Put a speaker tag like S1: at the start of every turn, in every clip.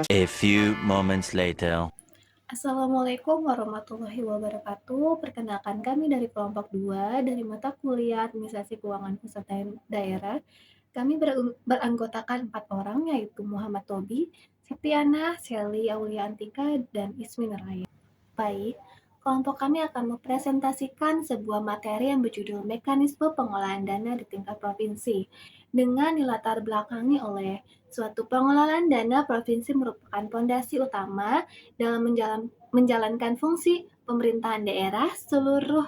S1: A few moments later.
S2: Assalamualaikum warahmatullahi wabarakatuh. Perkenalkan kami dari kelompok 2 dari mata kuliah Administrasi Keuangan Pusat dan Daerah. Kami beranggotakan 4 orang yaitu Muhammad Tobi, Septiana, Shelly, Aulia Antika, dan Ismi Nurhaya. Baik, kelompok kami akan mempresentasikan sebuah materi yang berjudul Mekanisme Pengolahan Dana di Tingkat Provinsi. Dengan dilatar belakangi oleh suatu pengelolaan dana provinsi merupakan fondasi utama dalam menjalankan fungsi pemerintahan daerah. Seluruh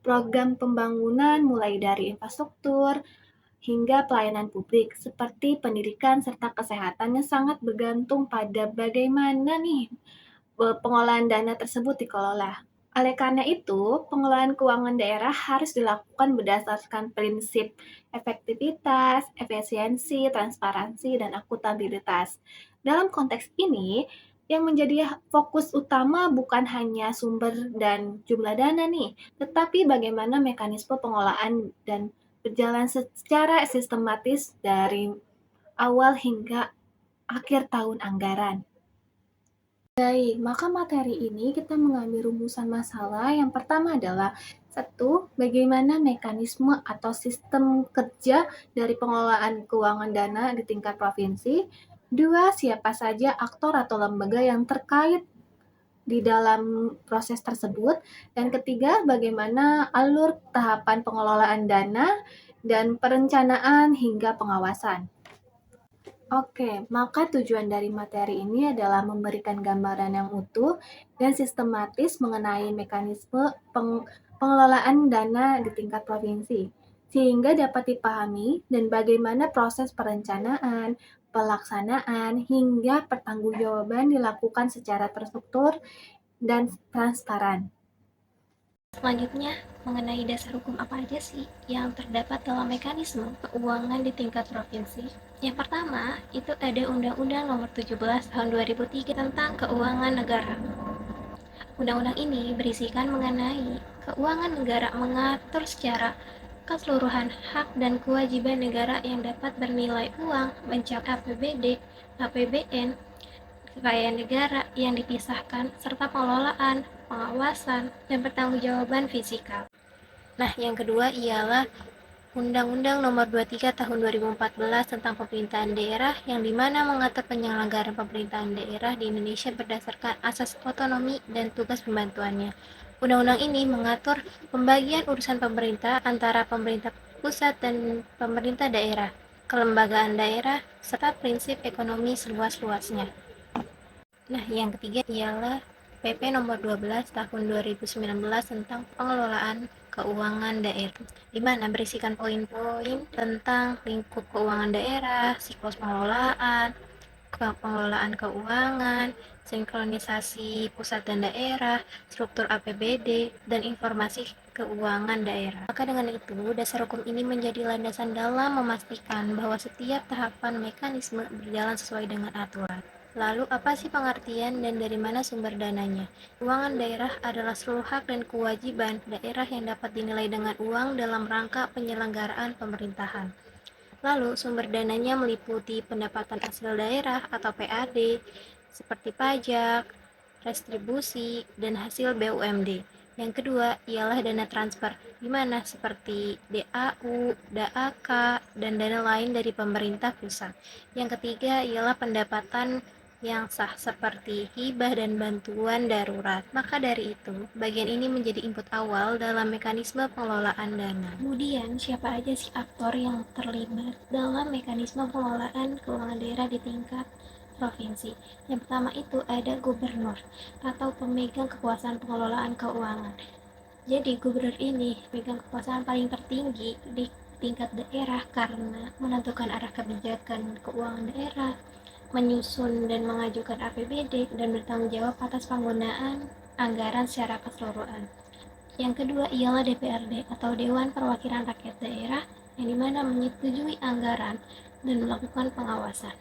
S2: program pembangunan mulai dari infrastruktur hingga pelayanan publik seperti pendidikan serta kesehatannya sangat bergantung pada bagaimana nih pengolahan dana tersebut dikelola. Oleh karena itu, pengelolaan keuangan daerah harus dilakukan berdasarkan prinsip efektivitas, efisiensi, transparansi, dan akuntabilitas. Dalam konteks ini, yang menjadi fokus utama bukan hanya sumber dan jumlah dana nih, tetapi bagaimana mekanisme pengolahan dan berjalan secara sistematis dari awal hingga akhir tahun anggaran. Baik, maka materi ini kita mengambil rumusan masalah. Yang pertama adalah satu, bagaimana mekanisme atau sistem kerja dari pengelolaan keuangan dana di tingkat provinsi. Dua, siapa saja aktor atau lembaga yang terkait di dalam proses tersebut. Dan ketiga, bagaimana alur tahapan pengelolaan dana dan perencanaan hingga pengawasan. Oke, maka tujuan dari materi ini adalah memberikan gambaran yang utuh dan sistematis mengenai mekanisme pengelolaan dana di tingkat provinsi, sehingga dapat dipahami dan bagaimana proses perencanaan, pelaksanaan, hingga pertanggungjawaban dilakukan secara terstruktur dan transparan.
S3: Selanjutnya, mengenai dasar hukum apa aja sih yang terdapat dalam mekanisme keuangan di tingkat provinsi? Yang pertama, itu ada Undang-Undang Nomor 17 Tahun 2003 tentang Keuangan Negara. Undang-undang ini berisikan mengenai keuangan negara, mengatur secara keseluruhan hak dan kewajiban negara yang dapat bernilai uang, mencakup APBD, APBN, kekayaan negara yang dipisahkan, serta pengelolaan, pengawasan, dan pertanggungjawaban fiskal. Nah, yang kedua ialah Undang-Undang Nomor 23 Tahun 2014 tentang Pemerintahan Daerah, yang dimana mengatur penyelenggaraan pemerintahan daerah di Indonesia berdasarkan asas otonomi dan tugas pembantuannya. Undang-undang ini mengatur pembagian urusan pemerintah antara pemerintah pusat dan pemerintah daerah, kelembagaan daerah, serta prinsip ekonomi seluas-luasnya. Nah, yang ketiga ialah PP nomor 12 tahun 2019 tentang pengelolaan keuangan daerah, di mana berisikan poin-poin tentang lingkup keuangan daerah, siklus pengelolaan keuangan, sinkronisasi pusat dan daerah, struktur APBD, dan informasi keuangan daerah. Maka dengan itu, dasar hukum ini menjadi landasan dalam memastikan bahwa setiap tahapan mekanisme berjalan sesuai dengan aturan. Lalu, apa sih pengertian dan dari mana sumber dananya? Keuangan daerah adalah seluruh hak dan kewajiban daerah yang dapat dinilai dengan uang dalam rangka penyelenggaraan pemerintahan. Lalu, sumber dananya meliputi pendapatan hasil daerah atau PAD, seperti pajak, restribusi, dan hasil BUMD. Yang kedua ialah dana transfer, di mana seperti DAU, DAK, dan dana lain dari pemerintah pusat. Yang ketiga ialah pendapatan yang sah seperti hibah dan bantuan darurat. Maka dari itu, bagian ini menjadi input awal dalam mekanisme pengelolaan dana. Kemudian, siapa aja sih aktor yang terlibat dalam mekanisme pengelolaan keuangan daerah di tingkat provinsi? Yang pertama itu ada gubernur atau pemegang kekuasaan pengelolaan keuangan. Jadi gubernur ini pemegang kekuasaan paling tertinggi di tingkat daerah karena menentukan arah kebijakan keuangan daerah, menyusun dan mengajukan APBD, dan bertanggung jawab atas penggunaan anggaran secara keseluruhan. Yang kedua ialah DPRD atau Dewan Perwakilan Rakyat Daerah, yang dimana menyetujui anggaran dan melakukan pengawasan.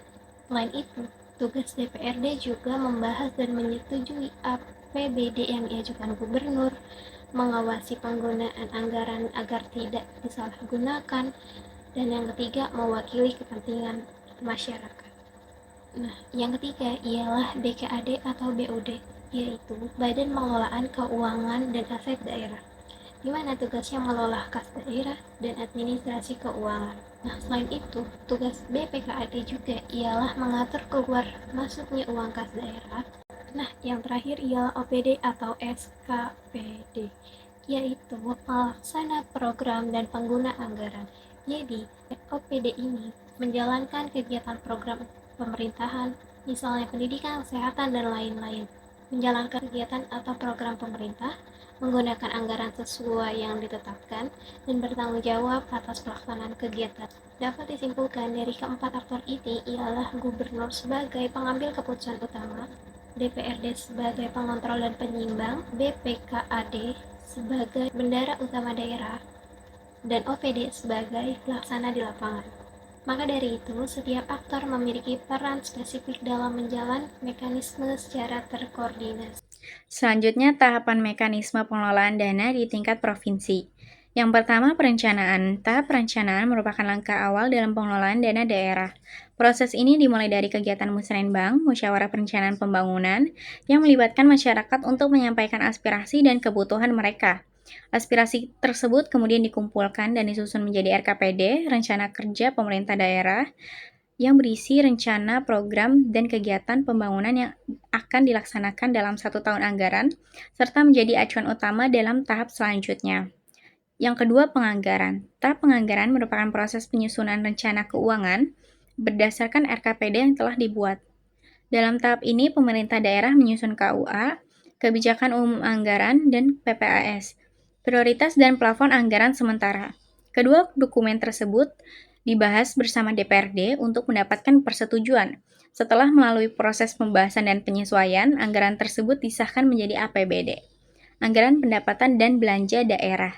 S3: Selain itu, tugas DPRD juga membahas dan menyetujui APBD yang diajukan gubernur, mengawasi penggunaan anggaran agar tidak disalahgunakan, dan yang ketiga mewakili kepentingan masyarakat. Nah, yang ketiga ialah BKAD atau BUD, yaitu Badan Pengelolaan Keuangan dan Aset Daerah, di mana tugasnya mengelola kas daerah dan administrasi keuangan. Nah, selain itu, tugas BPKAD juga ialah mengatur keluar masuknya uang kas daerah. Nah, yang terakhir ialah OPD atau SKPD, yaitu pelaksana program dan pengguna anggaran. Jadi, OPD ini menjalankan kegiatan program pemerintahan, misalnya pendidikan, kesehatan, dan lain-lain. Menjalankan kegiatan atau program pemerintah, menggunakan anggaran sesuai yang ditetapkan, dan bertanggung jawab atas pelaksanaan kegiatan. Dapat disimpulkan dari keempat aktor ini ialah gubernur sebagai pengambil keputusan utama, DPRD sebagai pengontrol dan penyimbang, BPKAD sebagai bendara utama daerah, dan OPD sebagai pelaksana di lapangan. Maka dari itu, setiap aktor memiliki peran spesifik dalam menjalankan mekanisme secara terkoordinasi.
S4: Selanjutnya, tahapan mekanisme pengelolaan dana di tingkat provinsi. Yang pertama, perencanaan. Tahap perencanaan merupakan langkah awal dalam pengelolaan dana daerah. Proses ini dimulai dari kegiatan musrenbang, musyawarah perencanaan pembangunan, yang melibatkan masyarakat untuk menyampaikan aspirasi dan kebutuhan mereka. Aspirasi tersebut kemudian dikumpulkan dan disusun menjadi RKPD, Rencana Kerja Pemerintah Daerah, yang berisi rencana, program, dan kegiatan pembangunan yang akan dilaksanakan dalam 1 tahun anggaran, serta menjadi acuan utama dalam tahap selanjutnya. Yang kedua, penganggaran. Tahap penganggaran merupakan proses penyusunan rencana keuangan berdasarkan RKPD yang telah dibuat. Dalam tahap ini, pemerintah daerah menyusun KUA, kebijakan umum anggaran, dan PPAS, prioritas dan plafon anggaran sementara. Kedua dokumen tersebut dibahas bersama DPRD untuk mendapatkan persetujuan. Setelah melalui proses pembahasan dan penyesuaian, anggaran tersebut disahkan menjadi APBD, Anggaran Pendapatan dan Belanja Daerah.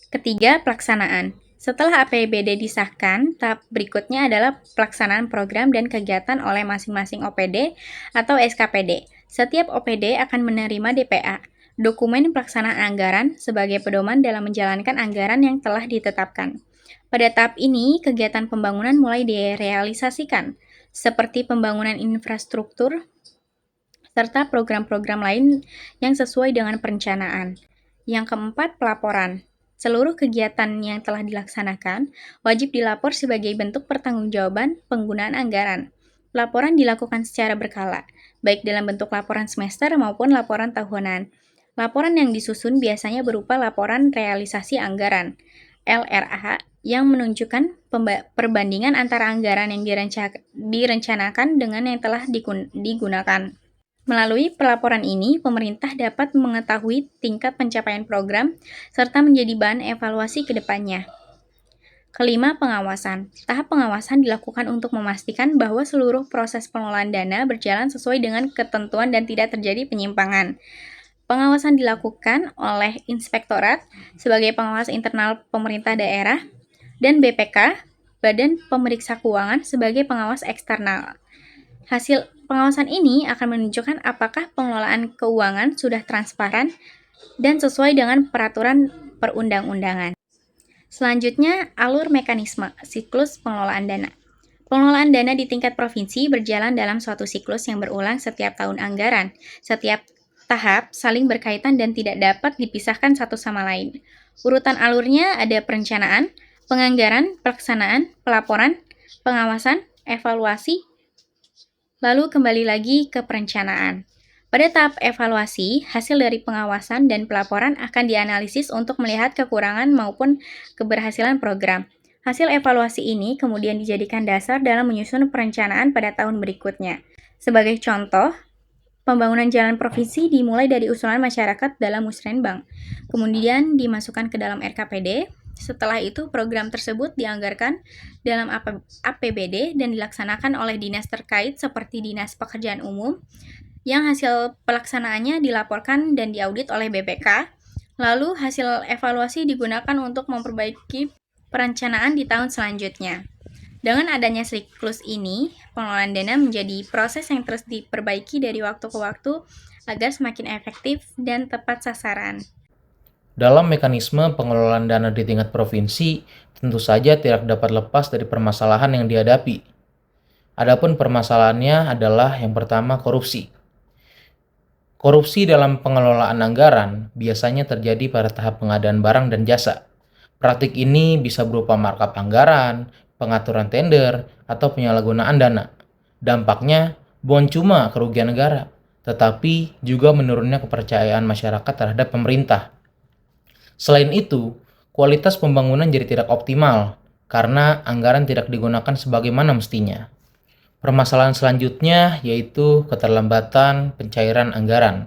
S4: Ketiga, pelaksanaan. Setelah APBD disahkan, tahap berikutnya adalah pelaksanaan program dan kegiatan oleh masing-masing OPD atau SKPD. Setiap OPD akan menerima DPA, dokumen pelaksanaan anggaran, sebagai pedoman dalam menjalankan anggaran yang telah ditetapkan. Pada tahap ini, kegiatan pembangunan mulai direalisasikan, seperti pembangunan infrastruktur, serta program-program lain yang sesuai dengan perencanaan. Yang keempat, pelaporan. Seluruh kegiatan yang telah dilaksanakan wajib dilapor sebagai bentuk pertanggungjawaban penggunaan anggaran. Laporan dilakukan secara berkala, baik dalam bentuk laporan semester maupun laporan tahunan. Laporan yang disusun biasanya berupa laporan realisasi anggaran, LRA, yang menunjukkan perbandingan antara anggaran yang direncanakan dengan yang telah digunakan. Melalui pelaporan ini, pemerintah dapat mengetahui tingkat pencapaian program serta menjadi bahan evaluasi ke depannya. Kelima, pengawasan. Tahap pengawasan dilakukan untuk memastikan bahwa seluruh proses pengelolaan dana berjalan sesuai dengan ketentuan dan tidak terjadi penyimpangan. Pengawasan dilakukan oleh Inspektorat sebagai pengawas internal pemerintah daerah dan BPK, Badan Pemeriksa Keuangan, sebagai pengawas eksternal. Hasil pengawasan ini akan menunjukkan apakah pengelolaan keuangan sudah transparan dan sesuai dengan peraturan perundang-undangan. Selanjutnya, alur mekanisme siklus pengelolaan dana. Pengelolaan dana di tingkat provinsi berjalan dalam suatu siklus yang berulang setiap tahun anggaran. Setiap tahap saling berkaitan dan tidak dapat dipisahkan satu sama lain. Urutan alurnya ada perencanaan, penganggaran, pelaksanaan, pelaporan, pengawasan, evaluasi, lalu kembali lagi ke perencanaan. Pada tahap evaluasi, hasil dari pengawasan dan pelaporan akan dianalisis untuk melihat kekurangan maupun keberhasilan program. Hasil evaluasi ini kemudian dijadikan dasar dalam menyusun perencanaan pada tahun berikutnya. Sebagai contoh, pembangunan jalan provinsi dimulai dari usulan masyarakat dalam musrenbang, kemudian dimasukkan ke dalam RKPD. Setelah itu, program tersebut dianggarkan dalam APBD dan dilaksanakan oleh dinas terkait seperti Dinas Pekerjaan Umum, yang hasil pelaksanaannya dilaporkan dan diaudit oleh BPK. Lalu, hasil evaluasi digunakan untuk memperbaiki perencanaan di tahun selanjutnya. Dengan adanya siklus ini, pengelolaan dana menjadi proses yang terus diperbaiki dari waktu ke waktu agar semakin efektif dan tepat sasaran.
S5: Dalam mekanisme pengelolaan dana di tingkat provinsi, tentu saja tidak dapat lepas dari permasalahan yang dihadapi. Adapun permasalahannya adalah yang pertama korupsi. Korupsi dalam pengelolaan anggaran biasanya terjadi pada tahap pengadaan barang dan jasa. Praktik ini bisa berupa markup anggaran, pengaturan tender, atau penyalahgunaan dana. Dampaknya bukan cuma kerugian negara, tetapi juga menurunnya kepercayaan masyarakat terhadap pemerintah. Selain itu, kualitas pembangunan jadi tidak optimal karena anggaran tidak digunakan sebagaimana mestinya. Permasalahan selanjutnya yaitu keterlambatan pencairan anggaran.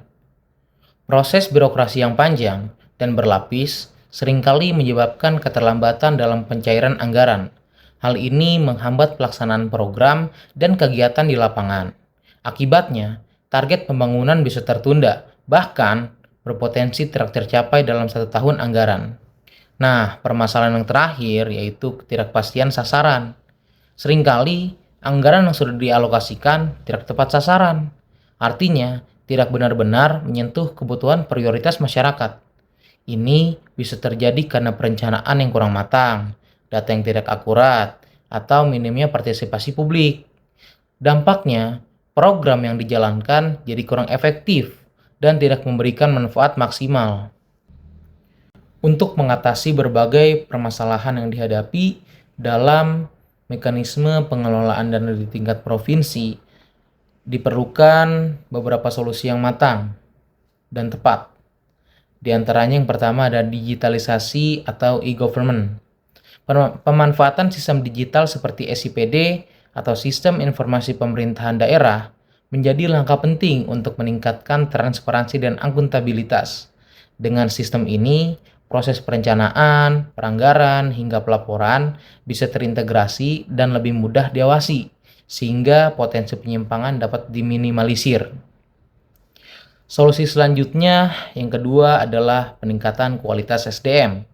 S5: Proses birokrasi yang panjang dan berlapis seringkali menyebabkan keterlambatan dalam pencairan anggaran. Hal ini menghambat pelaksanaan program dan kegiatan di lapangan. Akibatnya, target pembangunan bisa tertunda, bahkan berpotensi tidak tercapai dalam 1 tahun anggaran. Nah, permasalahan yang terakhir yaitu ketidakpastian sasaran. Seringkali anggaran yang sudah dialokasikan tidak tepat sasaran. Artinya, tidak benar-benar menyentuh kebutuhan prioritas masyarakat. Ini bisa terjadi karena perencanaan yang kurang matang, data yang tidak akurat, atau minimnya partisipasi publik. Dampaknya, program yang dijalankan jadi kurang efektif dan tidak memberikan manfaat maksimal. Untuk mengatasi berbagai permasalahan yang dihadapi dalam mekanisme pengelolaan dana di tingkat provinsi, diperlukan beberapa solusi yang matang dan tepat. Di antaranya yang pertama ada digitalisasi atau e-government. Pemanfaatan sistem digital seperti SIPD atau Sistem Informasi Pemerintahan Daerah menjadi langkah penting untuk meningkatkan transparansi dan akuntabilitas. Dengan sistem ini, proses perencanaan, peranggaran, hingga pelaporan bisa terintegrasi dan lebih mudah diawasi, sehingga potensi penyimpangan dapat diminimalisir. Solusi selanjutnya, yang kedua adalah peningkatan kualitas SDM.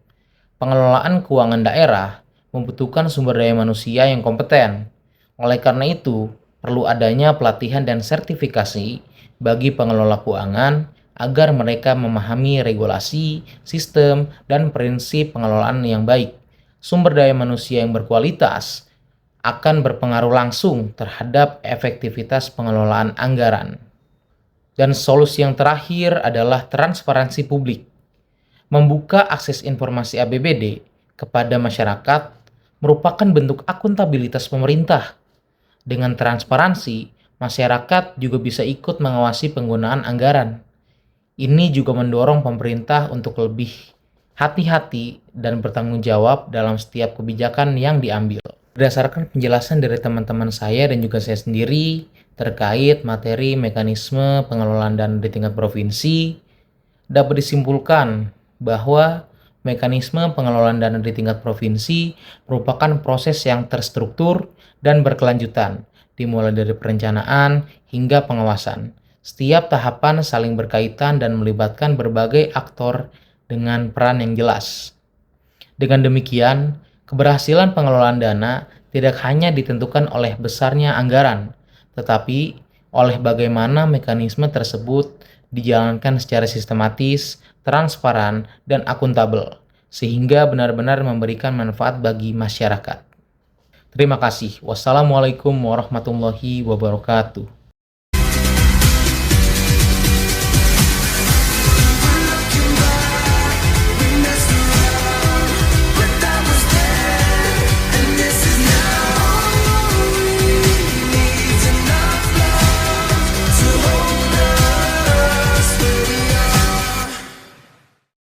S5: Pengelolaan keuangan daerah membutuhkan sumber daya manusia yang kompeten. Oleh karena itu, perlu adanya pelatihan dan sertifikasi bagi pengelola keuangan agar mereka memahami regulasi, sistem, dan prinsip pengelolaan yang baik. Sumber daya manusia yang berkualitas akan berpengaruh langsung terhadap efektivitas pengelolaan anggaran. Dan solusi yang terakhir adalah transparansi publik. Membuka akses informasi APBD kepada masyarakat merupakan bentuk akuntabilitas pemerintah. Dengan transparansi, masyarakat juga bisa ikut mengawasi penggunaan anggaran. Ini juga mendorong pemerintah untuk lebih hati-hati dan bertanggung jawab dalam setiap kebijakan yang diambil. Berdasarkan penjelasan dari teman-teman saya dan juga saya sendiri terkait materi mekanisme pengelolaan dana di tingkat provinsi, dapat disimpulkan bahwa mekanisme pengelolaan dana di tingkat provinsi merupakan proses yang terstruktur dan berkelanjutan, dimulai dari perencanaan hingga pengawasan. Setiap tahapan saling berkaitan dan melibatkan berbagai aktor dengan peran yang jelas. Dengan demikian, keberhasilan pengelolaan dana tidak hanya ditentukan oleh besarnya anggaran, tetapi oleh bagaimana mekanisme tersebut dijalankan secara sistematis, transparan, dan akuntabel, sehingga benar-benar memberikan manfaat bagi masyarakat. Terima kasih. Wassalamualaikum warahmatullahi wabarakatuh.